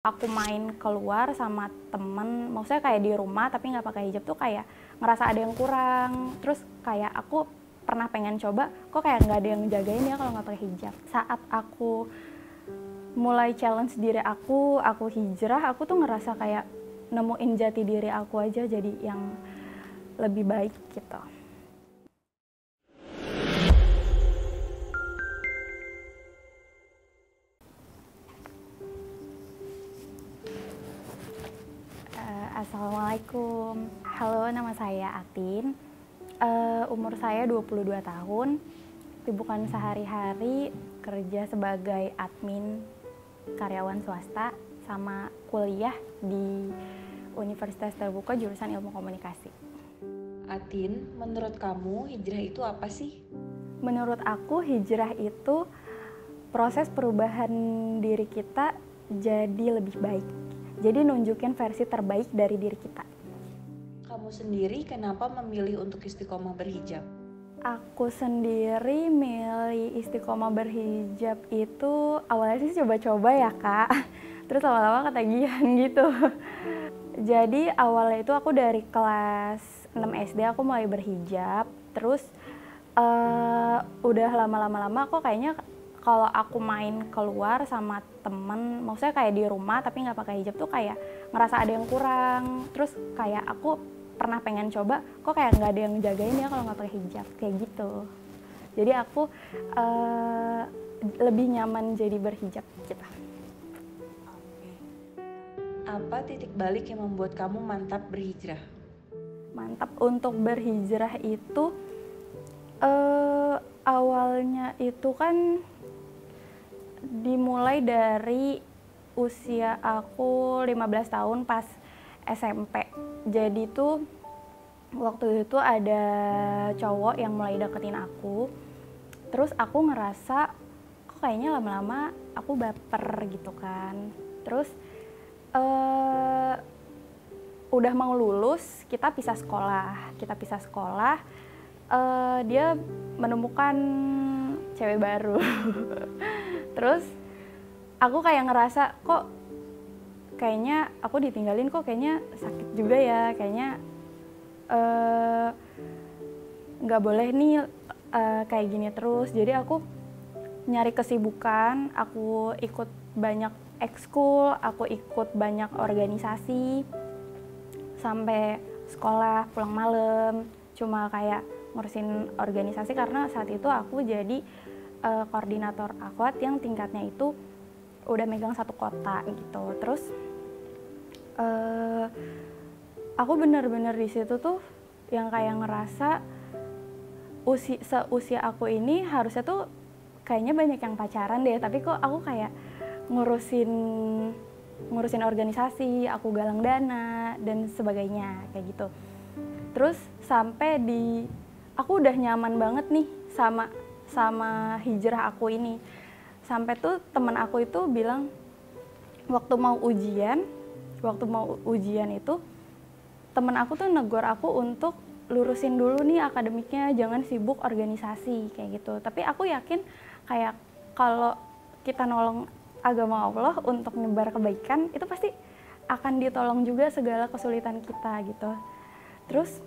Aku main keluar sama temen, maksudnya kayak di rumah tapi nggak pakai hijab tuh kayak ngerasa ada yang kurang. Terus kayak aku pernah pengen coba, kok kayak nggak ada yang jagain ya kalau nggak pakai hijab. Saat aku mulai challenge diri aku hijrah, aku tuh ngerasa kayak nemuin jati diri aku aja jadi yang lebih baik gitu. Assalamualaikum. Halo, nama saya Atin. Umur saya 22 tahun. Kesibukan sehari-hari kerja sebagai admin karyawan swasta sama kuliah di Universitas Terbuka jurusan Ilmu Komunikasi. Atin, menurut kamu hijrah itu apa sih? Menurut aku hijrah itu proses perubahan diri kita jadi lebih baik. Jadi nunjukin versi terbaik dari diri kita. Kamu sendiri kenapa memilih untuk istiqomah berhijab? Aku sendiri milih istiqomah berhijab itu awalnya sih coba-coba ya Kak. Terus lama-lama ketagihan gitu. Jadi awalnya itu aku dari kelas 6 SD aku mulai berhijab. Terus udah lama-lama kok kayaknya kalau aku main keluar sama temen, maksudnya kayak di rumah tapi nggak pakai hijab tuh kayak ngerasa ada yang kurang. Terus kayak aku pernah pengen coba, kok kayak nggak ada yang jagain ya kalau nggak pakai hijab, kayak gitu. Jadi aku lebih nyaman jadi berhijab gitu. Apa titik balik yang membuat kamu mantap berhijrah? Mantap untuk berhijrah itu awalnya itu kan dimulai dari usia aku 15 tahun pas SMP. Jadi tuh waktu itu ada cowok yang mulai deketin aku. Terus aku ngerasa kok kayaknya lama-lama aku baper gitu kan. Terus udah mau lulus, kita pisah sekolah. Dia menemukan cewek baru. Terus aku kayak ngerasa kok kayaknya aku ditinggalin, kok kayaknya sakit juga ya, kayaknya nggak boleh nih kayak gini terus. Jadi aku nyari kesibukan, aku ikut banyak ekskul, aku ikut banyak organisasi, sampai sekolah pulang malam, cuma kayak ngurusin organisasi karena saat itu aku jadi koordinator akwat yang tingkatnya itu udah megang satu kota gitu. Terus aku bener-bener di situ tuh yang kayak ngerasa seusia aku ini harusnya tuh kayaknya banyak yang pacaran deh, tapi kok aku kayak ngurusin organisasi, aku galang dana dan sebagainya kayak gitu. Terus sampai aku udah nyaman banget nih sama hijrah aku ini. Sampai tuh teman aku itu bilang waktu mau ujian itu teman aku tuh negor aku untuk lurusin dulu nih akademiknya, jangan sibuk organisasi kayak gitu. Tapi aku yakin kayak kalau kita nolong agama Allah untuk nyebar kebaikan, itu pasti akan ditolong juga segala kesulitan kita gitu. Terus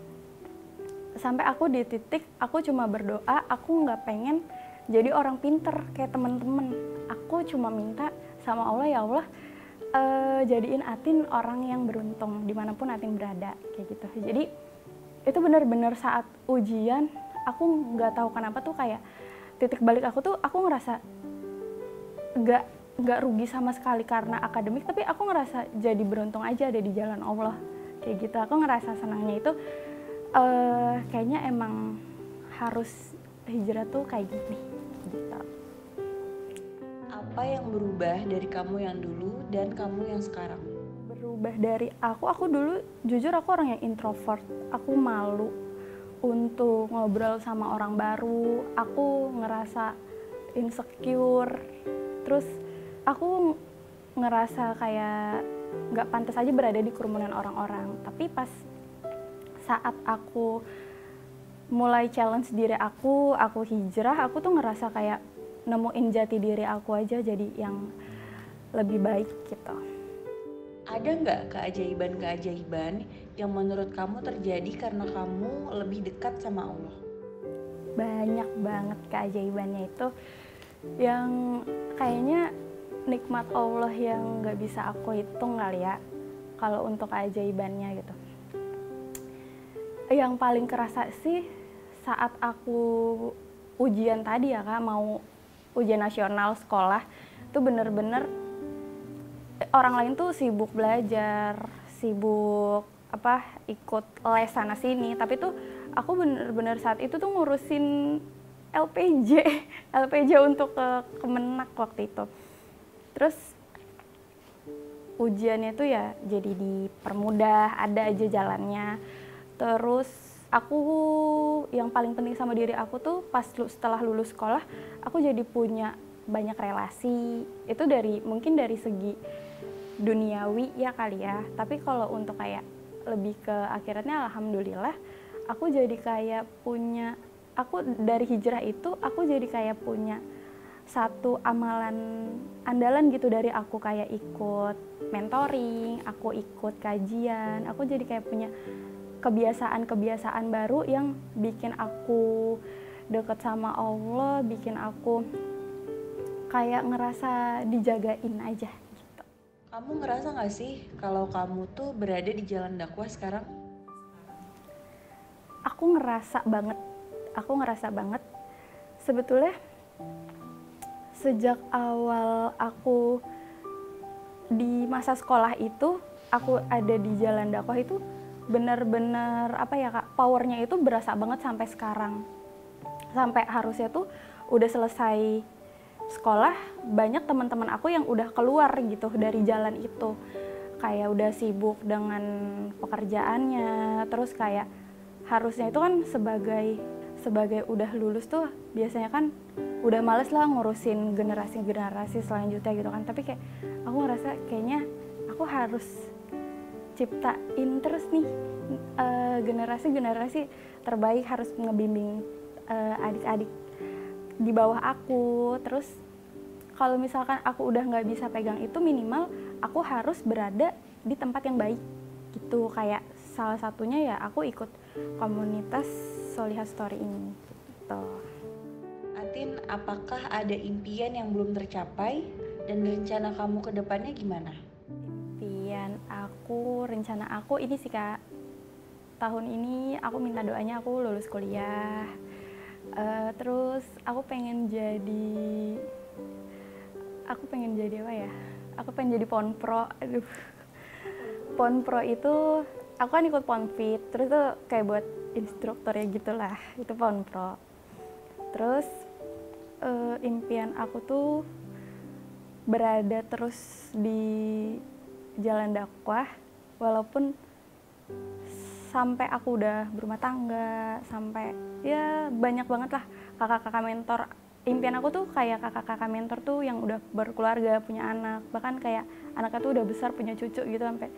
sampai aku di titik aku cuma berdoa, aku nggak pengen jadi orang pinter kayak temen-temen. Aku cuma minta sama Allah, ya Allah jadiin Atin orang yang beruntung dimanapun Atin berada kayak gitu. Jadi itu benar-benar saat ujian aku nggak tahu kenapa tuh kayak titik balik aku tuh aku ngerasa nggak rugi sama sekali karena akademik, tapi aku ngerasa jadi beruntung aja ada di jalan Allah kayak gitu. Aku ngerasa senangnya itu kayaknya emang harus hijrah tuh kayak gini gitu. Apa yang berubah dari kamu yang dulu dan kamu yang sekarang? Berubah dari aku dulu jujur aku orang yang introvert. Aku malu untuk ngobrol sama orang baru. Aku ngerasa insecure. Terus aku ngerasa kayak nggak pantas aja berada di kerumunan orang-orang. Tapi pas saat aku mulai challenge diri aku hijrah, aku tuh ngerasa kayak nemuin jati diri aku aja jadi yang lebih baik gitu. Ada nggak keajaiban-keajaiban yang menurut kamu terjadi karena kamu lebih dekat sama Allah? Banyak banget keajaibannya itu yang kayaknya nikmat Allah yang nggak bisa aku hitung kali ya kalau untuk keajaibannya gitu. Yang paling kerasa sih saat aku ujian tadi ya Kak, mau ujian nasional sekolah, itu bener-bener orang lain tuh sibuk belajar, sibuk ikut les sana sini, tapi tuh aku bener-bener saat itu tuh ngurusin LPJ LPJ untuk ke Kemenak waktu itu. Terus ujiannya tuh ya jadi dipermudah, ada aja jalannya. Terus aku yang paling penting sama diri aku tuh setelah lulus sekolah, aku jadi punya banyak relasi. Itu mungkin dari segi duniawi ya kali ya. Tapi kalau untuk kayak lebih ke akhiratnya, alhamdulillah aku jadi kayak punya, aku dari hijrah itu aku jadi kayak punya satu amalan andalan gitu dari aku, kayak ikut mentoring, aku ikut kajian, aku jadi kayak punya kebiasaan-kebiasaan baru yang bikin aku deket sama Allah, bikin aku kayak ngerasa dijagain aja gitu. Kamu ngerasa nggak sih kalau kamu tuh berada di jalan dakwah sekarang? Aku ngerasa banget. Sebetulnya sejak awal aku di masa sekolah itu, aku ada di jalan dakwah itu benar-benar Kak, powernya itu berasa banget sampai sekarang. Sampai harusnya tuh udah selesai sekolah, banyak teman-teman aku yang udah keluar gitu dari jalan itu. Kayak udah sibuk dengan pekerjaannya, terus kayak harusnya itu kan sebagai udah lulus tuh biasanya kan udah males lah ngurusin generasi selanjutnya gitu kan. Tapi kayak aku ngerasa kayaknya aku harus ciptain terus nih generasi terbaik, harus ngebimbing adik-adik di bawah aku. Terus kalau misalkan aku udah nggak bisa pegang itu, minimal aku harus berada di tempat yang baik gitu. Kayak salah satunya ya aku ikut komunitas Solihah Story ini gitu. Atin, apakah ada impian yang belum tercapai dan rencana kamu ke depannya gimana? Rencana aku ini sih Kak, tahun ini aku minta doanya aku lulus kuliah. Terus aku pengen jadi apa ya? Aku pengen jadi ponpro. Aduh. Ponpro itu aku kan ikut ponfit, terus tuh kayak buat instruktur ya gitulah. Itu ponpro. Terus impian aku tuh berada terus di jalan dakwah, walaupun sampai aku udah berumah tangga, sampai ya banyak banget lah kakak-kakak mentor. Impian aku tuh kayak kakak-kakak mentor tuh yang udah berkeluarga, punya anak, bahkan kayak anaknya tuh udah besar, punya cucu gitu, sampai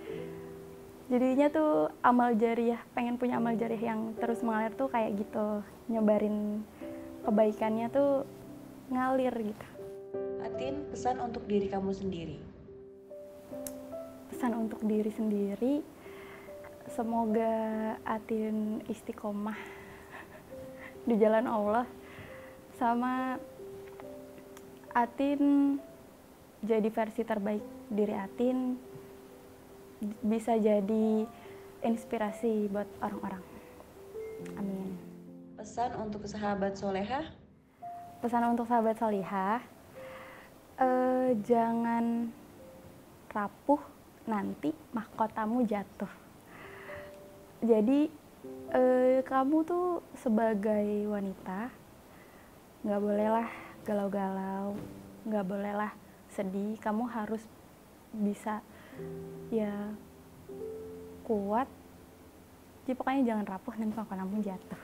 jadinya tuh amal jariah, pengen punya amal jariah yang terus mengalir tuh kayak gitu, nyebarin kebaikannya tuh ngalir gitu. Atin, pesan untuk diri kamu sendiri. Pesan untuk diri sendiri, semoga Atin istiqomah di jalan Allah, sama Atin jadi versi terbaik diri Atin, bisa jadi inspirasi buat orang-orang. Amin. Pesan untuk sahabat solehah? Pesan untuk sahabat solihah, jangan rapuh, nanti mahkotamu jatuh. Jadi kamu tuh sebagai wanita nggak bolehlah galau-galau, nggak bolehlah sedih. Kamu harus bisa ya kuat. Jadi pokoknya jangan rapuh, nanti mahkotamu jatuh.